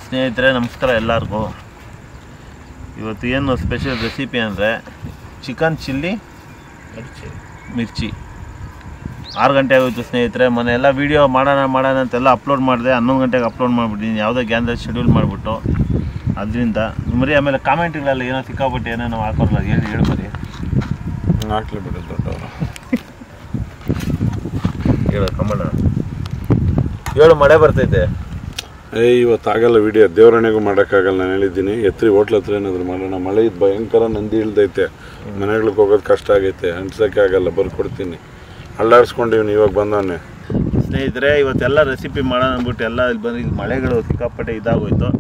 ಸ್ನೇಹಿತರೆ ನಮಸ್ಕಾರ ಎಲ್ಲರಿಗೂ. ಇವತ್ತು ಏನು ಸ್ಪೆಷಲ್ ರೆಸಿಪಿ ಅಂದರೆ ಚಿಕನ್ ಚಿಲ್ಲಿ ಮಿರ್ಚಿ. 6 ಗಂಟೆ ಆಗೋಯ್ತು ಸ್ನೇಹಿತರೆ. ಮನೆಯೆಲ್ಲ ವೀಡಿಯೋ ಮಾಡೋಣ ಅಂತೆಲ್ಲ ಅಪ್ಲೋಡ್ ಮಾಡಿದೆ. 11 ಗಂಟೆಗೆ ಅಪ್ಲೋಡ್ ಮಾಡಿಬಿಟ್ಟಿದ್ದೀನಿ, ಯಾವುದೋ ಗ್ಯಾನ್ದಲ್ಲಿ ಶೆಡ್ಯೂಲ್ ಮಾಡಿಬಿಟ್ಟು. ಅದರಿಂದ ಮರಿ ಆಮೇಲೆ ಕಾಮೆಂಟ್ಗಳೆಲ್ಲ ಏನೋ ಸಿಕ್ಕಾಬಿಟ್ಟು ಏನೇನೋ ಹಾಕೋಲ್ಲ, ಹೇಳಿ ಮರಿ ಹಾಕ್ಲಿ ಬಿಡಿ ದೊಡ್ಡವರು. ಹೇಳು ಕಮ್ಮಣ್ಣ, ಹೇಳು. ಮಳೆ ಬರ್ತೈತೆ. ಇವತ್ತು ಆಗಲ್ಲ ವಿಡಿಯೋ, ದೇವರಣೆಗೂ ಮಾಡೋಕ್ಕಾಗಲ್ಲ. ನಾನು ಹೇಳಿದ್ದೀನಿ ಎತ್ರಿ ಹೋಟ್ಲ್ ಹತ್ರ ಏನಾದ್ರು ಮಾಡೋಣ. ಮಳೆ ಇದು ಭಯಂಕರ ನಂದಿ ಇಳ್ದೈತೆ, ಮನೆಗಳಿಗೆ ಹೋಗೋದು ಕಷ್ಟ ಆಗೈತೆ, ಅಂಟ್ಸೋಕ್ಕೆ ಆಗಲ್ಲ. ಬರ್ಕೊಡ್ತೀನಿ, ಅಲ್ಲಾಡಿಸ್ಕೊಂಡಿವ್ನಿ ಇವಾಗ ಬಂದವನ್ನೇ. ಸ್ನೇಹಿತರೆ ಇವತ್ತೆಲ್ಲ ರೆಸಿಪಿ ಮಾಡೋಣ ಅಂದ್ಬಿಟ್ಟು ಎಲ್ಲ ಇಲ್ಲಿ ಬಂದು ಈಗ ಮಳೆಗಳು ಸಿಕ್ಕಾಪಟ್ಟೆ ಇದಾಗೋಯ್ತು.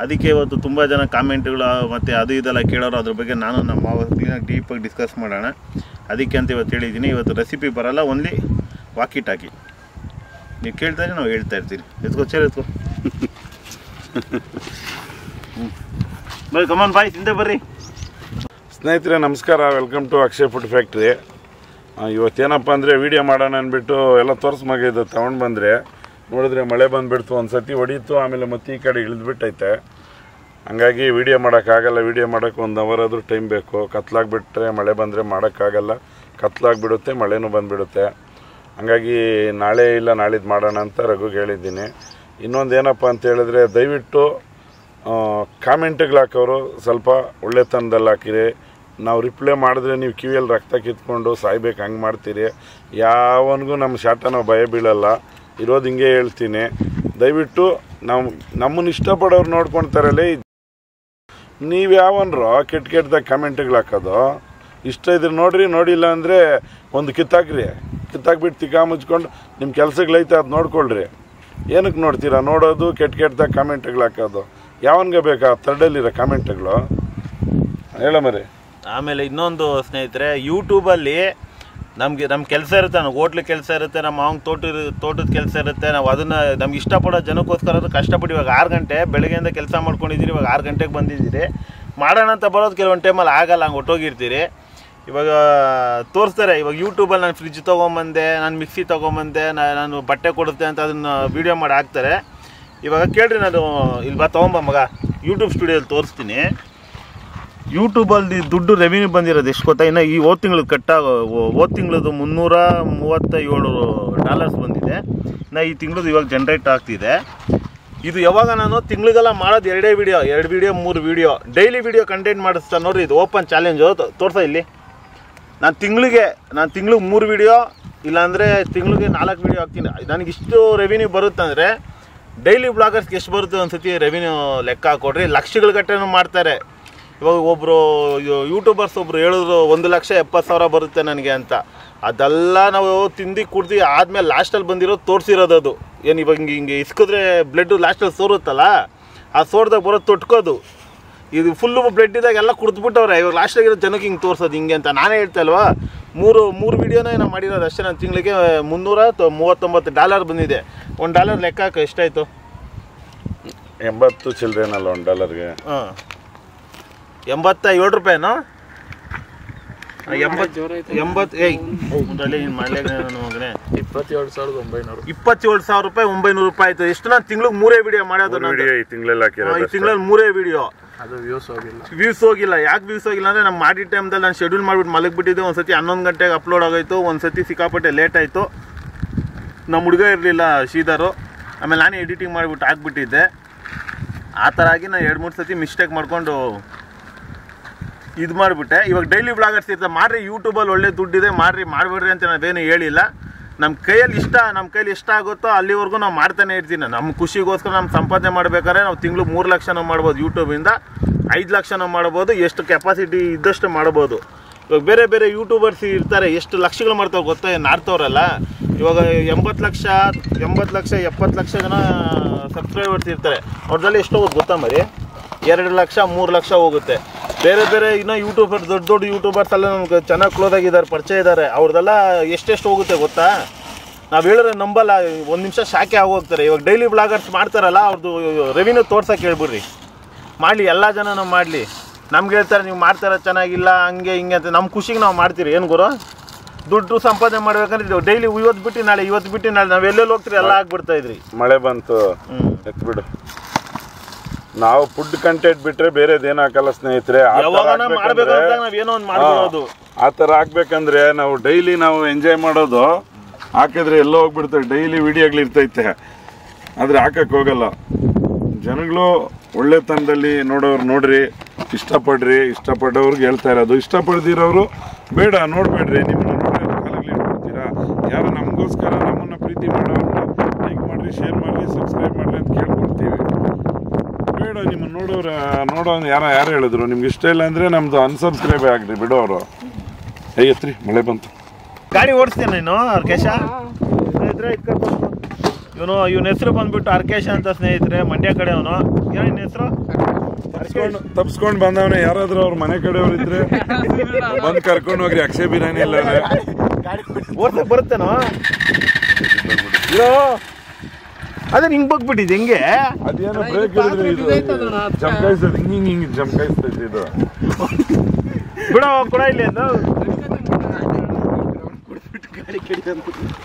ಅದಕ್ಕೆ ಇವತ್ತು ತುಂಬ ಜನ ಕಾಮೆಂಟ್ಗಳು ಮತ್ತು ಅದು ಇದೆಲ್ಲ ಕೇಳೋರು. ಅದ್ರ ಬಗ್ಗೆ ನಾನು ನಮ್ಮ ಕ್ಲೀನಾಗಿ ಡೀಪಾಗಿ ಡಿಸ್ಕಸ್ ಮಾಡೋಣ. ಅದಕ್ಕೆ ಅಂತ ಇವತ್ತು ಹೇಳಿದ್ದೀನಿ. ಇವತ್ತು ರೆಸಿಪಿ ಬರೋಲ್ಲ, ಓನ್ಲಿ ವಾಕಿ ಟಾಕಿ. ನೀವು ಕೇಳ್ತಾರೆ, ನಾವು ಹೇಳ್ತಾ ಇರ್ತೀವಿ. ಎತ್ಕೋ ಚೇರ್ ಎತ್ಕೋ. ಬರ್ರಿ ಕಮಾನ್ ಬಾಯ್, ತಿಂದೆ ಬರ್ರಿ. ಸ್ನೇಹಿತರೆ ನಮಸ್ಕಾರ, welcome to Akshay food factory. ಇವತ್ತೇನಪ್ಪ ಅಂದರೆ ವೀಡಿಯೋ ಮಾಡೋಣ ಅಂದ್ಬಿಟ್ಟು ಎಲ್ಲ ತೋರಿಸ್ಮಾಗಿದ್ದು ತೊಗೊಂಡು ಬಂದರೆ ನೋಡಿದ್ರೆ ಮಳೆ ಬಂದುಬಿಡ್ತು. ಒಂದು ಸತಿ ಹೊಡೀತು, ಆಮೇಲೆ ಮತ್ತೆ ಈ ಕಡೆ ಇಳಿದ್ಬಿಟ್ಟೈತೆ. ಹಂಗಾಗಿ ವೀಡಿಯೋ ಮಾಡೋಕ್ಕಾಗಲ್ಲ. ವೀಡಿಯೋ ಮಾಡೋಕ್ಕೆ 1 ಅವರ್ ಆದರೂ ಟೈಮ್ ಬೇಕು. ಕತ್ಲಾಗಿಬಿಟ್ರೆ ಮಳೆ ಬಂದರೆ ಮಾಡೋಕ್ಕಾಗಲ್ಲ, ಕತ್ಲಾಗಿಬಿಡುತ್ತೆ, ಮಳೆನೂ ಬಂದುಬಿಡುತ್ತೆ. ಹಂಗಾಗಿ ನಾಳೆ ಇಲ್ಲ ನಾಳಿದ್ದು ಮಾಡೋಣ ಅಂತ ರಘುಗೆ ಹೇಳಿದ್ದೀನಿ. ಇನ್ನೊಂದು ಏನಪ್ಪ ಅಂತ ಹೇಳಿದ್ರೆ, ದಯವಿಟ್ಟು ಕಾಮೆಂಟ್ಗಳು ಹಾಕೋರು ಸ್ವಲ್ಪ ಒಳ್ಳೆತನದಲ್ಲಿ ಹಾಕಿರಿ. ನಾವು ರಿಪ್ಲೈ ಮಾಡಿದ್ರೆ ನೀವು ಕಿವಿಯಲ್ಲಿ ರಕ್ತ ಕಿತ್ಕೊಂಡು ಸಾಯ್ಬೇಕು, ಹಂಗೆ ಮಾಡ್ತೀರಿ. ಯಾವನಿಗೂ ನಮ್ಮ ಶಾಟ ನಾವು ಭಯ ಬೀಳಲ್ಲ, ಇರೋದು ಹಿಂಗೆ ಹೇಳ್ತೀನಿ. ದಯವಿಟ್ಟು ನಮ್ಮನ್ನು ಇಷ್ಟಪಡೋರು ನೋಡ್ಕೊಳ್ತಾರಲ್ಲೇ, ನೀವು ಯಾವನ್ರು ಕೆಟ್ಟದಾಗ ಕಮೆಂಟ್ಗಳು ಹಾಕೋದು. ಇಷ್ಟ ಇದ್ರೆ ನೋಡ್ರಿ, ನೋಡಿಲ್ಲ ಅಂದರೆ ಒಂದು ಕಿತ್ತಾಕ್ಬಿಟ್ಟು ತಿಕ್ಕಾ ಮುಚ್ಕೊಂಡು ನಿಮ್ಮ ಕೆಲಸಗಳೈತೆ ಅದು ನೋಡ್ಕೊಳ್ರಿ. ಏನಕ್ಕೆ ನೋಡ್ತೀರಾ? ನೋಡೋದು ಕೆಟ್ಟದಾಗ ಕಾಮೆಂಟ್ಗಳು ಹಾಕೋದು. ಯಾವನ್ಗೆ ಬೇಕಾ ಥರ್ಡಲ್ಲಿರೋ ಕಾಮೆಂಟ್ಗಳು? ಹೇಳ ಮರಿ. ಆಮೇಲೆ ಇನ್ನೊಂದು ಸ್ನೇಹಿತರೆ, ಯೂಟ್ಯೂಬಲ್ಲಿ ನಮ್ಮ ಕೆಲಸ ಇರುತ್ತೆ, ನಮ್ಮ ಹೋಟ್ಲಿಗೆ ಕೆಲಸ ಇರುತ್ತೆ, ನಮ್ಮ ಮಾವನ ತೋಟದ ಕೆಲಸ ಇರುತ್ತೆ. ನಾವು ಅದನ್ನು ನಮ್ಗೆ ಇಷ್ಟಪಡೋ ಜನಕ್ಕೋಸ್ಕರ ಕಷ್ಟಪಟ್ಟು ಇವಾಗ 6 ಗಂಟೆ ಬೆಳಗ್ಗೆಯಿಂದ ಕೆಲಸ ಮಾಡ್ಕೊಂಡಿದ್ದೀರಿ. ಇವಾಗ 6 ಗಂಟೆಗೆ ಬಂದಿದ್ದೀರಿ. ಮಾಡೋಣ ಅಂತ ಬರೋದು ಕೆಲವೊಂದು ಟೈಮಲ್ಲಿ ಆಗಲ್ಲ, ಹಂಗೆ ಹೊಟ್ಟೋಗಿರ್ತೀರಿ. ಇವಾಗ ತೋರಿಸ್ತಾರೆ. ಇವಾಗ ಯೂಟ್ಯೂಬಲ್ಲಿ ನಾನು ಫ್ರಿಜ್ ತೊಗೊಂಬಂದೆ, ನಾನು ಮಿಕ್ಸಿ ತೊಗೊಂಬಂದೆ, ನಾನು ಬಟ್ಟೆ ಕೊಡುತ್ತೆ ಅಂತ ಅದನ್ನು ವೀಡಿಯೋ ಮಾಡಿ ಹಾಕ್ತಾರೆ. ಇವಾಗ ಕೇಳ್ರಿ, ನಾನು ಇಲ್ಲಿ ತೊಗೊಂಬ ಮಗ, ಯೂಟ್ಯೂಬ್ ಸ್ಟುಡಿಯೋದಲ್ಲಿ ತೋರಿಸ್ತೀನಿ. ಯೂಟ್ಯೂಬಲ್ಲಿ ದುಡ್ಡು ರೆವಿನ್ಯೂ ಬಂದಿರೋದು ಎಷ್ಟು ಗೊತ್ತಾ? ಇನ್ನು ಈ ಹೋದ ತಿಂಗಳು ಹೋದ ತಿಂಗಳದು $337 ಬಂದಿದೆ. ಇನ್ನು ಈ ತಿಂಗಳದು ಇವಾಗ ಜನ್ರೇಟ್ ಆಗ್ತಿದೆ. ಇದು ಯಾವಾಗ ನಾನು ತಿಂಗಳಿಗೆಲ್ಲ ಮಾಡೋದು 2 video, 2 video 3 video daily video content ಮಾಡಿಸ್ತಾ ನೋಡ್ರಿ. ಇದು ಓಪನ್ ಚಾಲೆಂಜು. ತೋರ್ಸ ಇಲ್ಲಿ. ನಾನು ತಿಂಗಳಿಗೆ 3 ವೀಡಿಯೋ, ಇಲ್ಲಾಂದರೆ ತಿಂಗಳಿಗೆ 4 ವೀಡಿಯೋ ಹಾಕ್ತೀನಿ. ನನಗಿಷ್ಟು ರೆವಿನ್ಯೂ ಬರುತ್ತಂದರೆ ಡೈಲಿ ಬ್ಲಾಗರ್ಸ್ಗೆ ಎಷ್ಟು ಬರುತ್ತೆ ಒಂದ್ಸತಿ ರೆವಿನ್ಯೂ ಲೆಕ್ಕ ಹಾಕೊಡ್ರಿ. ಲಕ್ಷಗಳ ಗಟ್ಟೆನೂ ಮಾಡ್ತಾರೆ. ಇವಾಗ ಒಬ್ಬರು ಯೂಟ್ಯೂಬರ್ಸ್ ಹೇಳಿದ್ರು 1,70,000 ಬರುತ್ತೆ ನನಗೆ ಅಂತ. ಅದೆಲ್ಲ ನಾವು ತಿಂದು ಕುಡ್ದು ಆದಮೇಲೆ ಲಾಸ್ಟಲ್ಲಿ ಬಂದಿರೋದು ತೋರಿಸಿರೋದು. ಅದು ಏನು ಇವಾಗ ಹಿಂಗೆ ಇಸ್ಕಿದ್ರೆ ಬ್ಲಡ್ಡು ಲಾಸ್ಟಲ್ಲಿ ಸೋರುತ್ತಲ್ಲ, ಆ ಸೋರ್ದಾಗ ಬರೋದು ತೊಟ್ಕೋದು. ಇದು ಫುಲ್ಲು ಬ್ಲಡ್ ಇದ್ದಾಗ ಎಲ್ಲ ಕುಡ್ದುಬಿಟ್ಟವ್ರೆ. ಇವಾಗ ಲಾಸ್ಟಾಗಿರೋ ಜನಕ್ಕೆ ಹಿಂಗೆ ತೋರಿಸೋದು ಹಿಂಗೆ ಅಂತ ನಾನೇ ಹೇಳ್ತಾ ಇಲ್ವಾ. 3 ವೀಡಿಯೋನೇ ನಾವು ಮಾಡಿರೋದು ಅಷ್ಟೇ. ನಾನು ತಿಂಗಳಿಗೆ $339 ಬಂದಿದೆ. $1 ಲೆಕ್ಕ ಹಾಕೋ ಎಷ್ಟಾಯಿತು? 80 ಚಿಲ್ಡ್ರೇನಲ್ಲ $1. ಹಾಂ, 87 ರೂಪಾಯಿನೋ? 27,900 ರೂಪಾಯಿ, 900 ರೂಪಾಯಿ ಆಯ್ತು. ಎಷ್ಟು? ನಾನು ತಿಂಗಳಿಗೆ 3 ವೀಡಿಯೋ ಮಾಡೋದು. ಈ ತಿಂಗಳಲ್ಲಿ ಈ ತಿಂಗಳಲ್ಲಿ 3 ವೀಡಿಯೋ. ಅದು ವ್ಯೂಸ್ ಹೋಗಿಲ್ಲ. ಯಾಕೆ ವ್ಯೂಸ್ ಹೋಗಿಲ್ಲ ಅಂದರೆ, ನಮ್ಮ ಮಾಡಿ ಟೈಮ್ದಲ್ಲಿ ನಾನು ಶೆಡ್ಯೂಲ್ ಮಾಡಿಬಿಟ್ಟು ಮಲಗಿಬಿಟ್ಟಿದ್ದೆ. ಒಂದು ಸತಿ 11 ಗಂಟೆಗೆ ಅಪ್ಲೋಡ್ ಆಗೋಯ್ತು, ಒಂದು ಸತಿ ಸಿಕ್ಕಾಪಟ್ಟೆ ಲೇಟ್ ಆಯಿತು. ನಮ್ಮ ಹುಡುಗ ಇರಲಿಲ್ಲ ಶ್ರೀಧರು. ಆಮೇಲೆ ನಾನೇ ಎಡಿಟಿಂಗ್ ಮಾಡಿಬಿಟ್ಟು ಹಾಕ್ಬಿಟ್ಟಿದ್ದೆ. ಆ ಥರ ಆಗಿ ನಾನು 2-3 ಸತಿ ಮಿಸ್ಟೇಕ್ ಮಾಡಿಕೊಂಡು ಇದು ಮಾಡಿಬಿಟ್ಟೆ. ಇವಾಗ ಡೈಲಿ ಬ್ಲಾಗರ್ಸ್ ಇರ್ತಾರೆ, ಮಾಡಿರಿ. ಯೂಟ್ಯೂಬಲ್ಲಿ ಒಳ್ಳೆ ದುಡ್ಡಿದೆ, ಮಾಡಬೇಡ್ರಿ ಅಂತ ನಾವೇನು ಹೇಳಿಲ್ಲ. ನಮ್ಮ ಕೈಯಲ್ಲಿ ಎಷ್ಟು ಆಗುತ್ತೋ ಅಲ್ಲಿವರೆಗೂ ನಾವು ಮಾಡ್ತಾನೆ ಇರ್ತೀನಿ. ನಮ್ಮ ಖುಷಿಗೋಸ್ಕರ ನಮ್ಮ ಸಂಪಾದನೆ ಮಾಡಬೇಕಾದ್ರೆ ನಾವು ತಿಂಗಳು 3 ಲಕ್ಷ ಮಾಡ್ಬೋದು, ಯೂಟ್ಯೂಬಿಂದ 5 ಲಕ್ಷ ಮಾಡ್ಬೋದು. ಎಷ್ಟು ಕೆಪಾಸಿಟಿ ಇದ್ದಷ್ಟು ಮಾಡ್ಬೋದು. ಇವಾಗ ಬೇರೆ ಯೂಟ್ಯೂಬರ್ಸ್ ಇರ್ತಾರೆ, ಎಷ್ಟು ಲಕ್ಷಗಳು ಮಾಡ್ತಾವೆ ಗೊತ್ತಾ? ನಾರ್ತವ್ರಲ್ಲ. ಇವಾಗ 80 ಲಕ್ಷ 70 ಲಕ್ಷ ಜನ ಸಬ್ಸ್ಕ್ರೈಬರ್ಸ್ ಇರ್ತಾರೆ. ಅವ್ರದ್ದಲ್ಲಿ ಎಷ್ಟು ಹೋಗುತ್ತೆ ಗೊತ್ತಾ ಮರಿ? 2 ಲಕ್ಷ 3 ಲಕ್ಷ ಹೋಗುತ್ತೆ. ಬೇರೆ ಇನ್ನೂ ಯೂಟ್ಯೂಬರ್ಸ್, ದೊಡ್ಡ ಯೂಟ್ಯೂಬರ್ಸ್ ಎಲ್ಲ ನಮ್ಗೆ ಚೆನ್ನಾಗಿ ಕ್ಲೋಸ್ ಆಗಿದ್ದಾರೆ, ಪರಿಚಯ ಇದ್ದಾರೆ. ಅವ್ರದ್ದೆಲ್ಲ ಎಷ್ಟೆಷ್ಟು ಹೋಗುತ್ತೆ ಗೊತ್ತಾ? ನಾವು ಹೇಳಿದ್ರೆ ನಂಬಲ್ಲ, 1 ನಿಮಿಷ ಶಾಕೆ ಆಗೋಗ್ತಾರೆ. ಇವಾಗ ಡೈಲಿ ಬ್ಲಾಗರ್ಸ್ ಮಾಡ್ತಾರಲ್ಲ, ಅವ್ರದ್ದು ರೆವಿನ್ಯೂ ತೋರ್ಸೋಕೆ ಹೇಳ್ಬಿಡ್ರಿ. ಮಾಡಲಿ, ಎಲ್ಲ ಜನನೂ ಮಾಡಲಿ. ನಮ್ಗೆ ಹೇಳ್ತಾರೆ ನೀವು ಮಾಡ್ತಾರ ಚೆನ್ನಾಗಿಲ್ಲ ಹಂಗೆ ಹಿಂಗೆ ಅಂತ. ನಮ್ಮ ಖುಷಿಗೆ ನಾವು ಮಾಡ್ತೀರಿ. ಏನು ಗುರು, ದುಡ್ಡು ಸಂಪಾದನೆ ಮಾಡ್ಬೇಕಂದ್ರೆ ಡೈಲಿ ಇವತ್ತು ಬಿಟ್ಟು ನಾಳೆ ನಾವೆಲ್ಲೆಲ್ಲಿ ಹೋಗ್ತೀರಿ ಎಲ್ಲ ಆಗ್ಬಿಡ್ತಾ ಇದ್ರಿ. ಮಳೆ ಬಂತು, ಎತ್ಬಿಡು. ನಾವು ಫುಡ್ ಕಂಟೆಂಟ್ ಬಿಟ್ರೆ ಬೇರೆದೇನು ಹಾಕಲ್ಲ ಸ್ನೇಹಿತರೆ. ಆ ಥರ ಹಾಕ್ಬೇಕಂದ್ರೆ ನಾವು ಡೈಲಿ ನಾವು ಎಂಜಾಯ್ ಮಾಡೋದು ಹಾಕಿದ್ರೆ ಎಲ್ಲೋ ಹೋಗ್ಬಿಡ್ತೇವೆ. ಡೈಲಿ ವಿಡಿಯೋಗಳಿರ್ತೈತೆ, ಆದರೆ ಹಾಕಕ್ಕೆ ಹೋಗಲ್ಲ. ಜನಗಳು ಒಳ್ಳೆತನದಲ್ಲಿ ನೋಡೋರು ನೋಡ್ರಿ, ಇಷ್ಟಪಡ್ರಿ. ಇಷ್ಟಪಡೋರ್ಗೆ ಹೇಳ್ತಾ ಇರೋದು, ಇಷ್ಟಪಡ್ದಿರೋರು ಬೇಡ ನೋಡಬೇಡ್ರಿ. ನಿಮ್ಮನ್ನ ನೋಡ್ರಿ ಕಾಲಲ್ಲಿ ಇಟ್ಕೊಡ್ತೀರಾ. ಯಾರು ನಮಗೋಸ್ಕರ ನಮ್ಮನ್ನು ಪ್ರೀತಿ ಮಾಡೋರು ಲೈಕ್ ಮಾಡಿರಿ, ಶೇರ್ ಮಾಡಿರಿ, ಸಬ್ಸ್ಕ್ರೈಬ್ ಮಾಡಿರಿ ಅಂತ ಕೇಳ್ಕೊಡ್ತೀವಿ. ಬೇಡ ನಿಮ್ಮನ್ನು ನೋಡೋ ಯಾರು ಹೇಳಿದ್ರು ನಿಮ್ಗೆ ಇಷ್ಟ ಇಲ್ಲ ಅಂದರೆ ನಮ್ಮದು ಅನ್ಸಬ್ಸ್ಕ್ರೈಬ್ ಆಗಿರಿ ಬಿಡೋರು. ಎತ್ರಿ, ಮಳೆ ಬಂತು. ಗಾಡಿ ಓಡಿಸ್ತೀನಿ ನೀನು ಅರ್ಕೇಶ ಸ್ನೇಹಿತರೆ. ಇವನ ಹೆಸರು ಬಂದ್ಬಿಟ್ಟು ಅರ್ಕೇಶ ಅಂತ ಸ್ನೇಹಿತರೆ, ಮಂಡ್ಯ ಕಡೆ ಅವನು. ಏನು ನಿನ್ನ ಹೆಸರು? ತಪ್ಸ್ಕೊಂಡು ಬಂದವನೇ. ಯಾರಾದ್ರೂ ಅವ್ರ ಮನೆ ಕಡೆಯವ್ರು ಇದ್ರೆ ಬಂದು ಕರ್ಕೊಂಡು ಹೋಗ್ರಿ. ಅಕ್ಷಯ್ ಬಿರಿಯಾನಿ ಇಲ್ಲ ಓಡ್ಸಕ್ ಬರುತ್ತೇನೋ ಅದೇ ಹಿಂಗ್ ಬಗ್ಬಿಟ್ಟಿದ್ ಹೆಂಗೆ? ಅದೇನೋ ಬ್ರೇಕ್ ಹಿಡಿದ್ರೆ ಇದು ಜಂಕಾಯಿಸ್ತದೆ, ಹಿಂಗೆ ಜಂಕಾಯಿಸ್ತೈತೆ ಇದು. ಬಿಡ ಕೂಡ ಇಲ್ಲಿ ಅದು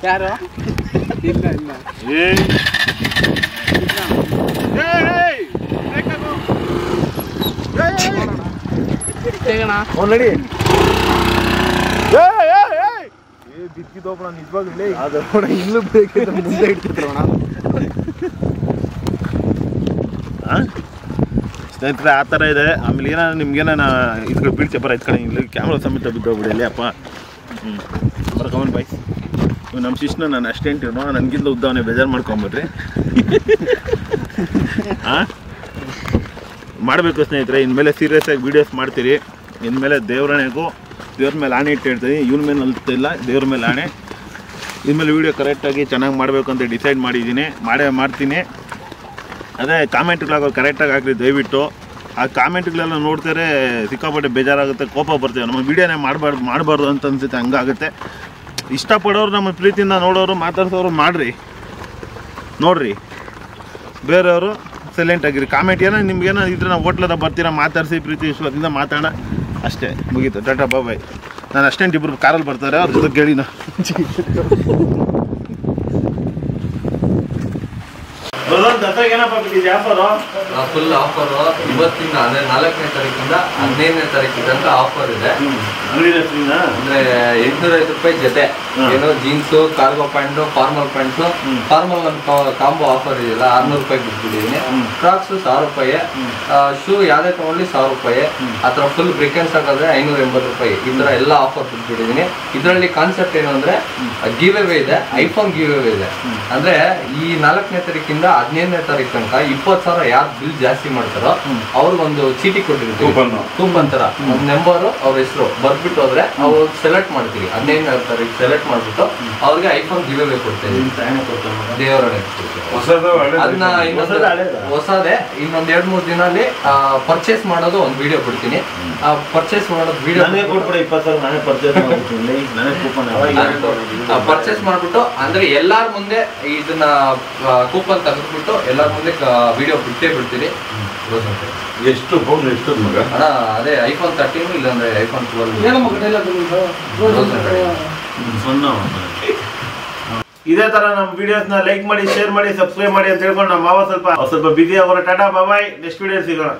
ಯಾರು ಇಲ್ಲ ನಡಿ ಬಿಕ್ಕಿದೋಣ ನಿಜವಾಗ್ಲೇ ಇಲ್ಲೂ ಬೇಕಿದ್ರೆ ಮುಂದೆ ಇಡ್ತಿದ್ರೋಣ. ಸ್ನೇಹಿತರೆ ಆ ಥರ ಇದೆ. ಆಮೇಲೆ ಏನಾರ ನಿಮ್ಗೇನ ಈ ಕಡೆ ಬೀಳ್ತೆ ಬರ ಕಡೆ ಇಲ್ಲಿ ಕ್ಯಾಮ್ರಾ ಸಮೇತ ಬಿದ್ದೋಗ್ಬಿಡಿ ಅಲ್ಲಿ ಅಪ್ಪ. ಬರ್ಕೊಂಬನ್ ಬಾಯ್. ಇವ್ ನಮ್ಮ ಶಿಷ್ಣ ನಾನು ಅಸ್ಟೆಂಟ್ ಇವನು, ನನಗಿಂತ ಉದ್ದವನೇ, ಬೇಜಾರು ಮಾಡ್ಕೊಂಬಿಡ್ರಿ. ಮಾಡಬೇಕು ಸ್ನೇಹಿತರೆ. ಇನ್ಮೇಲೆ ಸೀರಿಯಸ್ ಆಗಿ ವೀಡಿಯೋಸ್ ಮಾಡ್ತೀರಿ. ಇನ್ಮೇಲೆ ದೇವ್ರ ಮೇಲೆ ಆಣೆ ಇಟ್ಟು ಹೇಳ್ತೀನಿ. ಇವನ ಮೇಲೆ ಅಲ್ತಿಲ್ಲ, ದೇವ್ರ ಮೇಲೆ ಆಣೆ. ಇನ್ಮೇಲೆ ವೀಡಿಯೋ ಕರೆಕ್ಟಾಗಿ ಚೆನ್ನಾಗಿ ಮಾಡಬೇಕು ಅಂತ ಡಿಸೈಡ್ ಮಾಡಿದ್ದೀನಿ. ಮಾಡ್ತೀನಿ. ಅದೇ ಕಾಮೆಂಟ್ಗಳಾಗೋದು ಕರೆಕ್ಟಾಗಿ ಹಾಕ್ರಿ ದಯವಿಟ್ಟು. ಆ ಕಾಮೆಂಟ್ಗಳೆಲ್ಲ ನೋಡ್ತಾರೆ ಸಿಕ್ಕಾಪಟ್ಟೆ ಬೇಜಾರಾಗುತ್ತೆ, ಕೋಪ ಬರ್ತೇವೆ. ನಮ್ಮ ವೀಡಿಯೋನೇ ಮಾಡಬಾರ್ದು ಅಂತ ಅನ್ಸುತ್ತೆ, ಹಂಗಾಗುತ್ತೆ. ಇಷ್ಟಪಡೋರು ನಮ್ಮ ಪ್ರೀತಿಯಿಂದ ನೋಡೋರು ಮಾತಾಡ್ಸೋರು ಮಾಡಿರಿ, ನೋಡ್ರಿ. ಬೇರೆಯವರು ಸೈಲೆಂಟ್ ಆಗಿರಿ. ಕಾಮೆಂಟ್ ಏನೋ ನಿಮ್ಗೇನೋ ಇದ್ರೆ ನಾವು ಹೋಟ್ಲದ ಬರ್ತೀರಾ, ಮಾತಾಡಿಸಿ ಪ್ರೀತಿ ವಿಶ್ವಾಸದಿಂದ ಮಾತಾಡೋಣ ಅಷ್ಟೇ, ಮುಗೀತು. ಟಾಟಾ ಬಾಯ್. ನಾನು ಅಷ್ಟೇಂಟ್ ಇಬ್ಬರು ಕಾರಲ್ಲಿ ಬರ್ತಾರೆ, ಅವ್ರ ಜೊತೆ ಕೇಳಿನ ಏನಪ್ಪ ಆಫರು? ಫುಲ್ ಆಫರ್ ಇವತ್ತಿಂದ ಅಂದ್ರೆ 4ನೇ ತಾರೀಕಿಂದ 15ನೇ ತಾರೀಕು ತನಕ ಆಫರ್ ಇದೆ. ಅಂದ್ರೆ 805 ರೂಪಾಯಿ ಜೊತೆ ಏನೋ jeans, cargo pant, formal pants, formal combo offer ಇದೆಯಲ್ಲ 600 ರೂಪಾಯಿ ಬಿಟ್ಬಿಟ್ಟಿದ್ದೀನಿ. ಫ್ರಾಕ್ಸ್ 1000 ರೂಪಾಯಿ, ಶೂ ಯಾವ್ದೇ ತಗೊಳ್ಳಿ 1000 ರೂಪಾಯಿ. ಆ ಥರ ಫುಲ್ ಬ್ರೇಕೆನ್ಸ್ ಹಾಕಿದ್ರೆ 580 ರೂಪಾಯಿ. ಈ ಥರ ಎಲ್ಲ ಆಫರ್ ಬಿಟ್ಬಿಟ್ಟಿದ್ದೀನಿ. ಇದರಲ್ಲಿ ಕಾನ್ಸೆಪ್ಟ್ ಏನು ಅಂದ್ರೆ ಗಿವ್ ಅವೇ ಇದೆ, ಐಫೋನ್ ಗಿವ್ ಅವೇ ಇದೆ. ಅಂದ್ರೆ ಈ 4ನೇ ತಾರೀಕಿಂದ 15ನೇ ತಾರೀಕು ತನಕ 20,000 ಯಾರು ಬಿಲ್ ಜಾಸ್ತಿ ಮಾಡ್ತಾರೋ ಅವ್ರಿಗೊಂದು ಚೀಟಿ ಕೊಟ್ಟಿರ್ತೀವಿ, ಕೂಪನ್ ತರ. ಒಂದು ನಂಬರು, ಅವ್ರ ಹೆಸರು ಬರ್ಬಿಟ್ಟು ಹೋದ್ರೆ ಅವ್ರು ಸೆಲೆಕ್ಟ್ ಮಾಡ್ತೀವಿ. 15ನೇ ತಾರೀಕು ಸೆಲೆಕ್ಟ್ ಮಾಡ್ಬಿಟ್ಟು ಅವ್ರಿಗೆ ಐಫೋನ್ ಗಿವ್ ಅವೇ ಕೊಡ್ತೇವೆ. ದೇವರೇ ಅದನ್ನ ಹೊಸದೇ ಇನ್ನೊಂದ್ 2-3 ದಿನಲ್ಲಿ ಪರ್ಚೇಸ್ ಮಾಡೋದು ಒಂದು ವಿಡಿಯೋ ಕೊಡ್ತೀನಿ. ಪರ್ಚೇಸ್ ಮಾಡೋದು ವಿಡಿಯೋ ಪರ್ಚೇಸ್ ಮಾಡ್ಬಿಟ್ಟು ಅಂದ್ರೆ ಎಲ್ಲಾರ ಮುಂದೆ ಇದನ್ನ ಕೂಪನ್ ತೆಗೆದ್ಬಿಟ್ಟು ಎಲ್ಲಾರ ಮುಂದೆ ವಿಡಿಯೋ ಬಿಡ್ತೀನಿ. ಎಷ್ಟು ಫೋನ್ ಎಷ್ಟು ಮಗ? ಅಣ್ಣ ಅದೇ ಐಫೋನ್ 13 ಇಲ್ಲಾಂದ್ರೆ ಐಫೋನ್ 12. ಇದೇ ತರ ನಮ್ಮ ವಿಡಿಯೋಸ್ನ ಲೈಕ್ ಮಾಡಿ, ಶೇರ್ ಮಾಡಿ, ಸಬ್ಸ್ಕ್ರೈಬ್ ಮಾಡಿ ಅಂತ ಹೇಳ್ಕೊಂಡು ನಮ್ಮ ಮಾವ ಸ್ವಲ್ಪ ಬಿಸಿ ಆಗೋರ. ಟಾಟಾ ಬಾಯ್. ನೆಕ್ಸ್ಟ್ ವಿಡಿಯೋ ಸಿಗೋಣ.